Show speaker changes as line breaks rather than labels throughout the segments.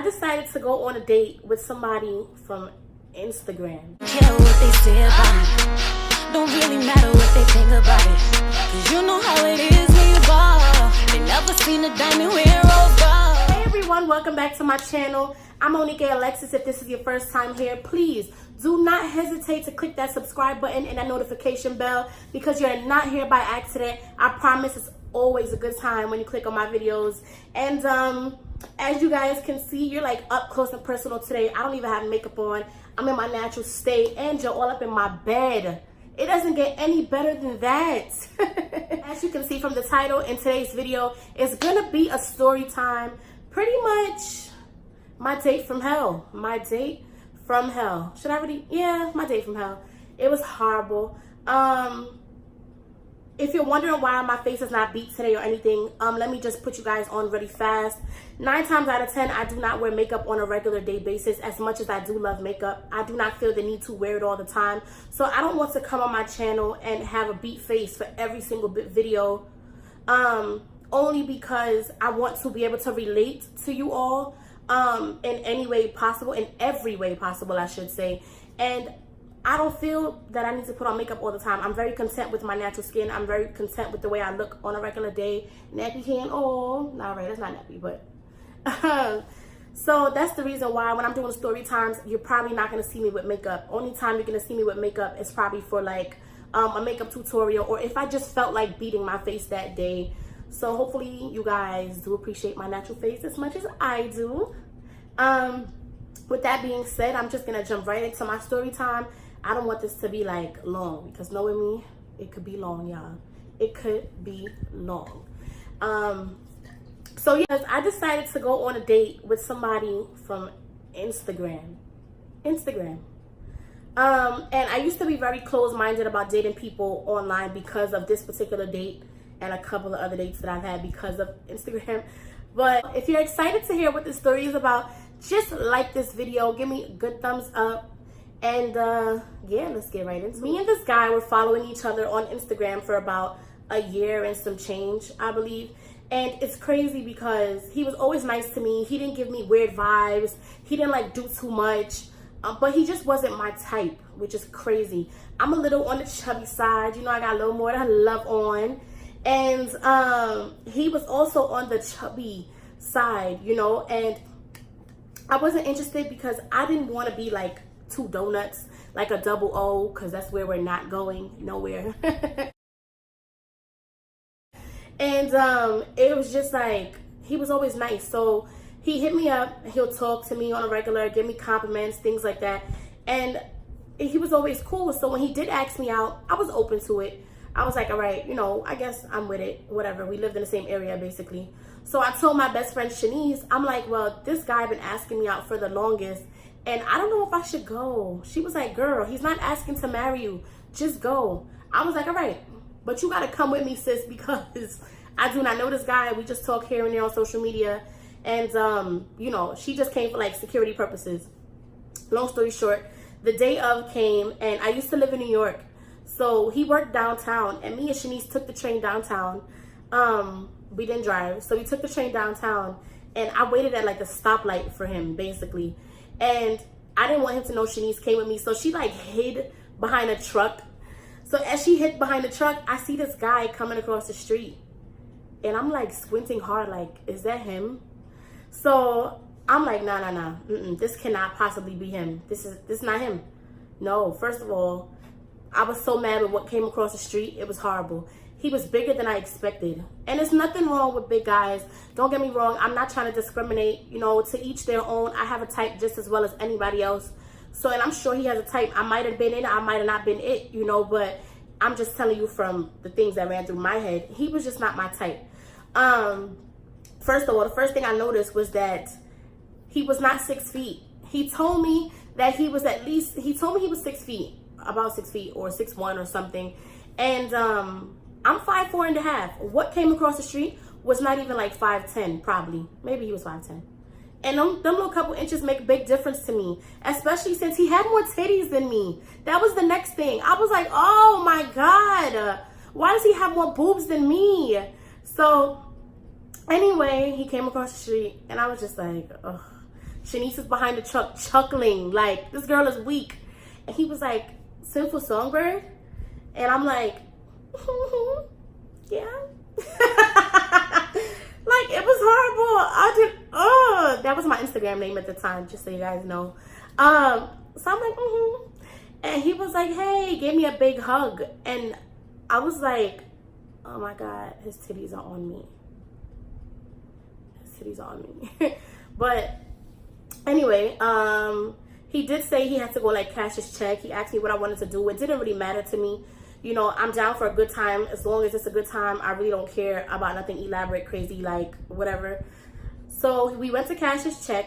decided to go on a date with somebody from Instagram.
Care what they say about me. Don't really matter what they think about it. Cause you know how it is when you ball. They never seen a diamond wear rose gold.
Hey everyone, welcome back to my channel. I'm Onikeh Alexus. If this is your first time here, please do not hesitate to click that subscribe button and that notification bell because you're not here by accident. I promise it's always a good time when you click on my videos. And as you guys can see, you're like up close and personal today. I don't even have makeup on. I'm in my natural state and you're all up in my bed. It doesn't get any better than that. As you can see from the title, in today's video, it's gonna be a story time. Pretty much my date from hell. My date from hell. Should I really? Yeah, my date from hell. It was horrible. If you're wondering why my face is not beat today or anything, let me just put you guys on really fast. 9 times out of 10, I do not wear makeup on a regular day basis. As much as I do love makeup, I do not feel the need to wear it all the time. So I don't want to come on my channel and have a beat face for every single video. Only because I want to be able to relate to you all in any way possible, in every way possible, I should say. And I don't feel that I need to put on makeup all the time. I'm very content with my natural skin. I'm very content with the way I look on a regular day. Nappy can, oh, not right, that's not nappy, but. So that's the reason why when I'm doing story times, you're probably not gonna see me with makeup. Only time you're gonna see me with makeup is probably for like a makeup tutorial or if I just felt like beating my face that day. So hopefully you guys do appreciate my natural face as much as I do. With that being said, I'm just gonna jump right into my story time. I don't want this to be like long because knowing me, it could be long, y'all. It could be long. So yes, I decided to go on a date with somebody from Instagram. And I used to be very closed-minded about dating people online because of this particular date and a couple of other dates that I've had because of Instagram. But if you're excited to hear what this story is about, just like this video, give me a good thumbs up. And yeah, let's get right into it. Me and this guy were following each other on Instagram for about a year and some change, I believe. And it's crazy because he was always nice to me. He didn't give me weird vibes. He didn't like do too much. But he just wasn't my type, which is crazy. I'm a little on the chubby side. You know, I got a little more to love on. And he was also on the chubby side, you know. And I wasn't interested because I didn't want to be like 2 donuts, like a double O, because that's where we're not going nowhere. And it was just like, he was always nice. So he hit me up, he'll talk to me on a regular, give me compliments, things like that. And he was always cool. So when he did ask me out, I was open to it. I was like, all right, you know, I guess I'm with it, whatever. We lived in the same area, basically. So I told my best friend, Shanice, I'm like, well, this guy been asking me out for the longest, and I don't know if I should go. She was like, girl, he's not asking to marry you. Just go. I was like, all right, but you got to come with me, sis, because I do not know this guy. We just talk here and there on social media. And, you know, she just came for like security purposes. Long story short, the day of came, and I used to live in New York. So he worked downtown, and me and Shanice took the train downtown. We didn't drive, so we took the train downtown, and I waited at like a stoplight for him, basically. And I didn't want him to know Shanice came with me, so she like hid behind a truck. So as she hid behind the truck, I see this guy coming across the street, and I'm like squinting hard, like, is that him? So I'm like, nah, this cannot possibly be him. This is not him. No, first of all, I was so mad with what came across the street. It was horrible. He was bigger than I expected. And there's nothing wrong with big guys. Don't get me wrong. I'm not trying to discriminate. You know, to each their own. I have a type just as well as anybody else. So, and I'm sure he has a type. I might have been it. I might have not been it, you know. But I'm just telling you from the things that ran through my head. He was just not my type. First of all, the first thing I noticed was that he was not 6 feet. He told me that he was at least, he told me he was 6 feet. About 6 feet or 6'1" or something. And I'm 5'4.5". What came across the street was not even like 5'10", probably. Maybe he was 5'10". And them little couple inches make a big difference to me, especially since he had more titties than me. That was the next thing. I was like, oh my God, why does he have more boobs than me? So anyway, he came across the street and I was just like, ugh. Shanice is behind the truck chuckling like, this girl is weak. And he was like, Sinful Songbird? And I'm like, yeah. Like, it was horrible. That was my Instagram name at the time, just so you guys know. So I'm like, And he was like, hey, gave me a big hug. And I was like, oh my God, his titties are on me. His titties are on me. But anyway, he did say he had to go like cash his check. He asked me what I wanted to do. It didn't really matter to me. You know, I'm down for a good time. As long as it's a good time, I really don't care about nothing elaborate, crazy, like whatever. So we went to cash his check,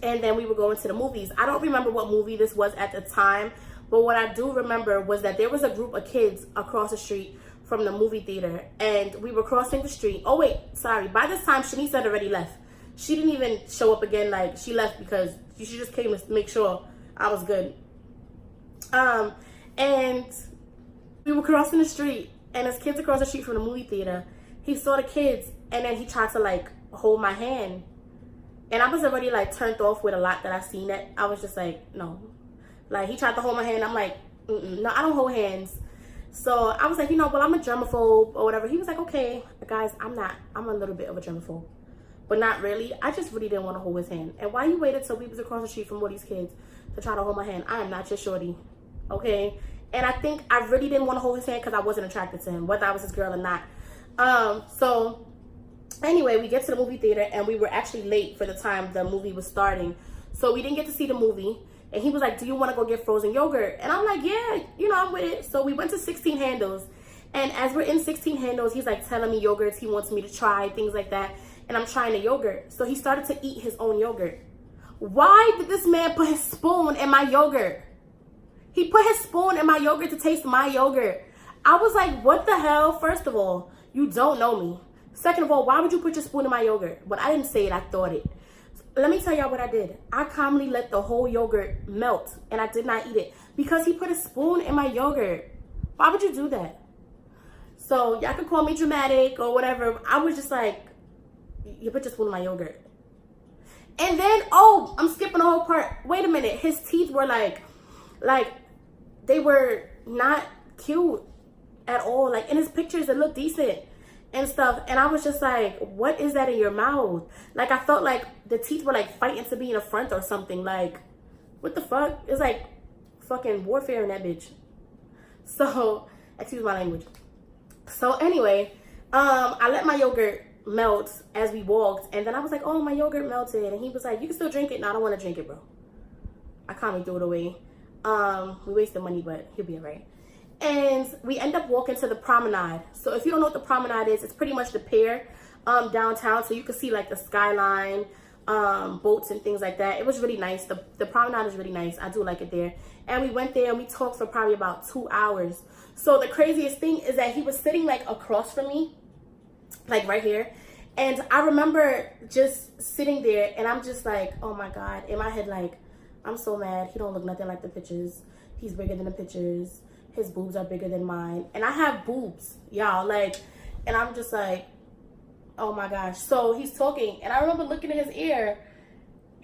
and then we were going to the movies. I don't remember what movie this was at the time, but what I do remember was that there was a group of kids across the street from the movie theater, and we were crossing the street. Oh wait, sorry. By this time, Shanice had already left. She didn't even show up again. Like, she left because she just came to make sure I was good. And we were crossing the street, and as kids across the street from the movie theater, he saw the kids, and then he tried to like hold my hand. And I was already like turned off with a lot that I seen it. I was just like, no. Like, he tried to hold my hand. I'm like, no, I don't hold hands. So I was like, well, I'm a germaphobe or whatever. He was like, okay, guys, I'm a little bit of a germaphobe, but not really. I just really didn't want to hold his hand. And why you waited till we was across the street from all these kids to try to hold my hand? I am not your shorty, okay? And I think I really didn't want to hold his hand because I wasn't attracted to him, whether I was his girl or not. So anyway, we get to the movie theater, and we were actually late for the time the movie was starting. So we didn't get to see the movie. And he was like, do you want to go get frozen yogurt? And I'm like, yeah, I'm with it. So we went to 16 Handles. And as we're in 16 Handles, he's like telling me yogurts he wants me to try, things like that. And I'm trying the yogurt. So he started to eat his own yogurt. Why did this man put his spoon in my yogurt? He put his spoon in my yogurt to taste my yogurt. I was like, what the hell? First of all, you don't know me. Second of all, why would you put your spoon in my yogurt? But I didn't say it, I thought it. Let me tell y'all what I did. I calmly let the whole yogurt melt, and I did not eat it because he put a spoon in my yogurt. Why would you do that? So y'all can call me dramatic or whatever. I was just like, you put your spoon in my yogurt. And then, oh, I'm skipping the whole part. Wait a minute. His teeth were like they were not cute at all. Like, in his pictures, it looked decent and stuff. And I was just like, what is that in your mouth? Like, I felt like the teeth were like fighting to be in the front or something. Like, what the fuck? It's like fucking warfare in that bitch. So, excuse my language. So anyway, I let my yogurt melt as we walked, and then I was like, oh, my yogurt melted. And he was like, you can still drink it. No, I don't want to drink it, bro. I calmly threw it away. We wasted money, but he'll be all right. And we end up walking to the promenade. So if you don't know what the promenade is, it's pretty much the pier downtown. So you can see like the skyline, boats and things like that. It was really nice. The promenade is really nice. I do like it there. And we went there and we talked for probably about 2 hours. So the craziest thing is that he was sitting like across from me, like right here. And I remember just sitting there, and I'm just like, oh my God, in my head, like, I'm so mad. He don't look nothing like the pictures. He's bigger than the pictures. His boobs are bigger than mine. And I have boobs, y'all. Like, and I'm just like, oh my gosh. So he's talking, and I remember looking at his ear,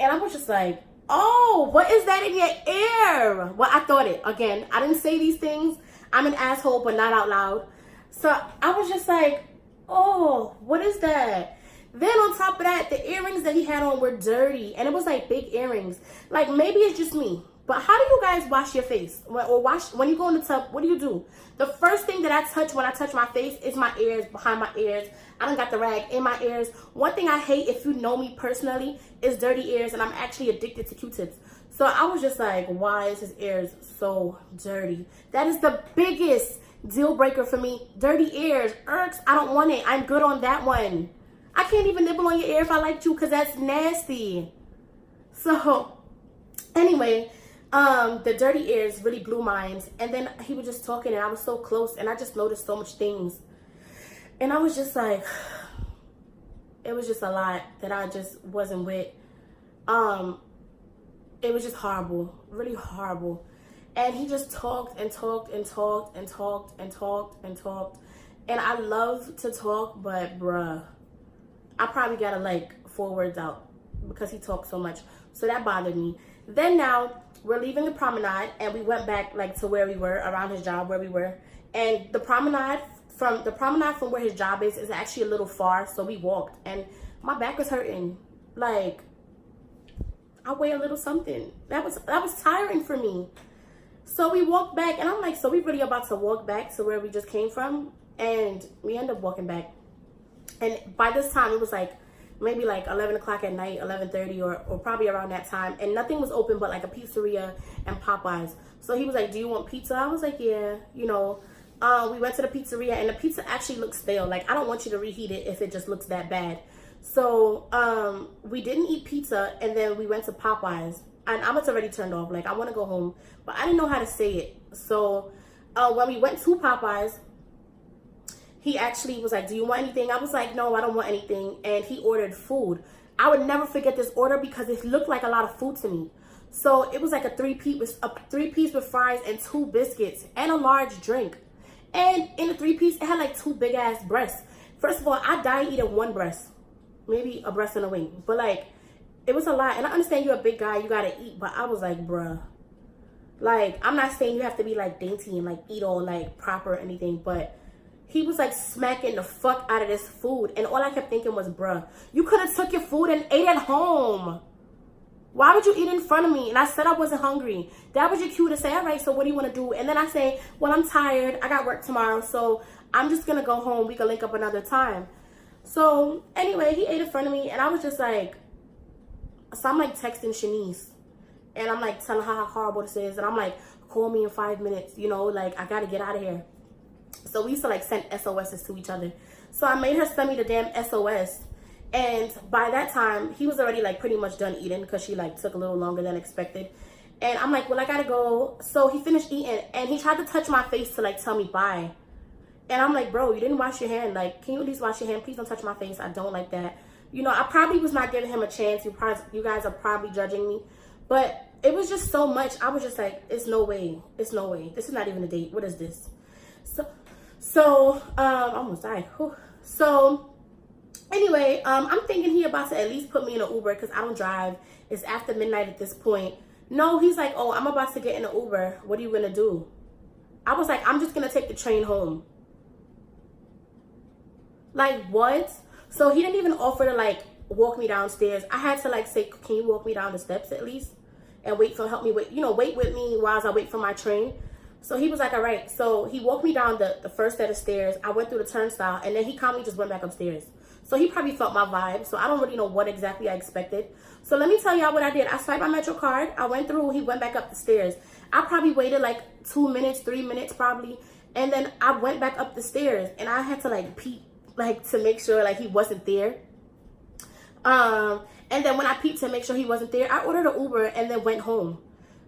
and I was just like, oh, what is that in your ear? Well, I thought it. Again, I didn't say these things. I'm an asshole, but not out loud. So I was just like, oh, what is that? Then on top of that, the earrings that he had on were dirty, and it was like big earrings. Like, maybe it's just me, but how do you guys wash your face? Or wash when you go in the tub? What do? The first thing that I touch when I touch my face is my ears, behind my ears. I done got the rag in my ears. One thing I hate, if you know me personally, is dirty ears, and I'm actually addicted to Q-tips. So I was just like, why is his ears so dirty? That is the biggest deal breaker for me. Dirty ears, irks. I don't want it. I'm good on that one. I can't even nibble on your ear if I like to, because that's nasty. So anyway, the dirty ears really blew minds. And then he was just talking, and I was so close, and I just noticed so much things. And I was just like, it was just a lot that I just wasn't with. It was just horrible, really horrible. And he just talked and talked and talked and talked and talked and talked. And I love to talk, but bruh, I probably got like 4 words out. because he talked so much. So that bothered me. Then now we're leaving the promenade and we went back like to where we were, around his job where we were. And the promenade from where his job is actually a little far. So we walked and my back was hurting. Like, I weigh a little something. That was tiring for me. So we walked back and I'm like, so we really about to walk back to where we just came from? And we end up walking back. And by this time it was like maybe like 11 o'clock at night, 11:30 or probably around that time. And nothing was open but like a pizzeria and Popeyes. So he was like, do you want pizza? I was like, yeah, you know. We went to the pizzeria and the pizza actually looked stale. Like, I don't want you to reheat it if it just looks that bad. So we didn't eat pizza and then we went to Popeyes. And I was already turned off. Like, I want to go home. But I didn't know how to say it. So when we went to Popeyes, he actually was like, do you want anything? I was like, no, I don't want anything. And he ordered food. I would never forget this order because it looked like a lot of food to me. So it was like a three-piece with fries and 2 biscuits and a large drink. And in the 3-piece, it had like 2 big-ass breasts. First of all, I died eating 1 breast. Maybe a breast and a wing. But like, it was a lot. And I understand you're a big guy, you gotta eat. But I was like, bruh. Like, I'm not saying you have to be like dainty and like eat all like proper or anything. But he was like smacking the fuck out of this food. And all I kept thinking was, bruh, you could have took your food and ate at home. Why would you eat in front of me? And I said I wasn't hungry. That was your cue to say, all right, so what do you want to do? And then I say, well, I'm tired. I got work tomorrow. So I'm just going to go home. We can link up another time. So anyway, he ate in front of me. And I was just like, so I'm like texting Shanice. And I'm like telling her how horrible this is. And I'm like, call me in 5 minutes. You know, like, I got to get out of here. So we used to like send SOSs to each other. So I made her send me the damn SOS. And by that time, he was already like pretty much done eating because she like took a little longer than expected. And I'm like, well, I gotta go. So he finished eating and he tried to touch my face to like tell me bye. And I'm like, bro, you didn't wash your hand. Like, can you at least wash your hand? Please don't touch my face. I don't like that. You know, I probably was not giving him a chance. You guys are probably judging me. But it was just so much. I was just like, it's no way. It's no way. This is not even a date. What is this? So I almost died. Whew. So anyway, I'm thinking he about to at least put me in an Uber because I don't drive. It's after midnight at this point. No, he's like, oh, I'm about to get in an Uber. What are you going to do? I was like, I'm just going to take the train home. Like, what? So he didn't even offer to, like, walk me downstairs. I had to, like, say, can you walk me down the steps at least? And help me wait, wait with me while I wait for my train. So he was like, all right. So he walked me down the first set of stairs. I went through the turnstile. And then he calmly just went back upstairs. So he probably felt my vibe. So I don't really know what exactly I expected. So let me tell y'all what I did. I swiped my Metro card. I went through. He went back up the stairs. I probably waited like 2 minutes, 3 minutes probably. And then I went back up the stairs. And I had to like peep, like to make sure like he wasn't there. And then when I peeped to make sure he wasn't there, I ordered an Uber and then went home.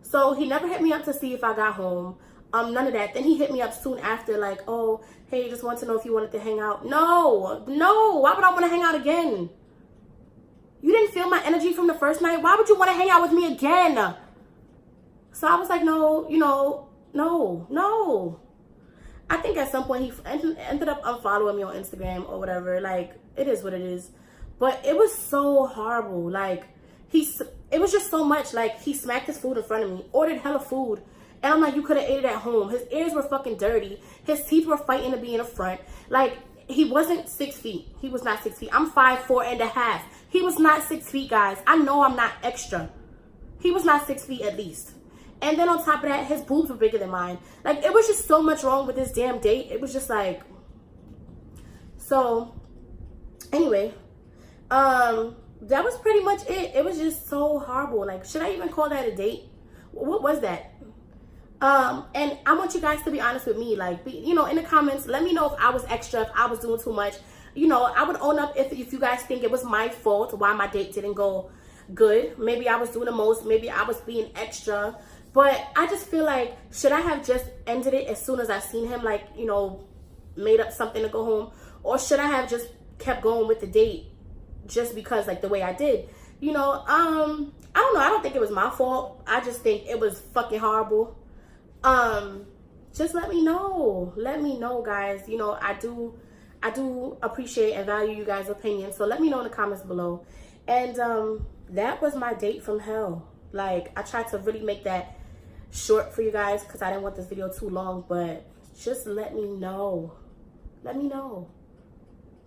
So he never hit me up to see if I got home. None of that. Then he hit me up soon after, like, oh, hey, just want to know if you wanted to hang out. No. Why would I want to hang out again? You didn't feel my energy from the first night. Why would you want to hang out with me again? So I was like, no. I think at some point he ended up unfollowing me on Instagram or whatever. Like, it is what it is. But it was so horrible. Like, it was just so much. Like, he smacked his food in front of me, ordered hella food. And I'm like, you could have ate it at home. His ears were fucking dirty. His teeth were fighting to be in the front. Like, he wasn't 6 feet. He was not 6 feet. I'm 5'4.5". He was not 6 feet, guys. I know I'm not extra. He was not 6 feet at least. And then on top of that, his boobs were bigger than mine. Like, it was just so much wrong with this damn date. It was just like... So, anyway. That was pretty much it. It was just so horrible. Like, should I even call that a date? What was that? And I want you guys to be honest with me, like, in the comments, let me know if I was extra, if I was doing too much. I would own up if you guys think it was my fault why my date didn't go good. Maybe I was doing the most, maybe I was being extra, but I just feel like, should I have just ended it as soon as I seen him, like, made up something to go home, or should I have just kept going with the date just because, like, the way I did? I don't know. I don't think it was my fault. I just think it was fucking horrible. Just let me know. Let me know, guys. I do appreciate and value you guys' opinions. So let me know in the comments below. And that was my date from hell. Like, I tried to really make that short for you guys because I didn't want this video too long, but just let me know. Let me know.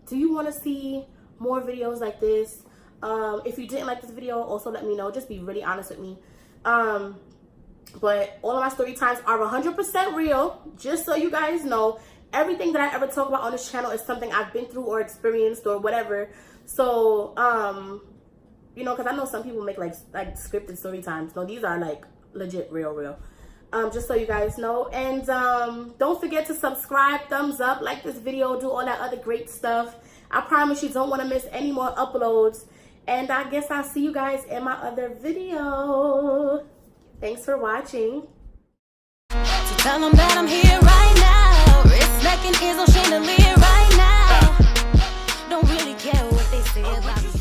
Do you want to see more videos like this? If you didn't like this video, also let me know. Just be really honest with me. But all of my story times are 100% real, just so you guys know. Everything that I ever talk about on this channel is something I've been through or experienced or whatever. So, you know, because I know some people make like scripted story times. No, these are like legit real. Just so you guys know. And don't forget to subscribe, thumbs up, like this video, do all that other great stuff. I promise you don't want to miss any more uploads. And I guess I'll see you guys in my other video. Thanks for watching.
So tell them that I'm here right now. Wrist necking is on chandelier right now. Don't really care what they say about me.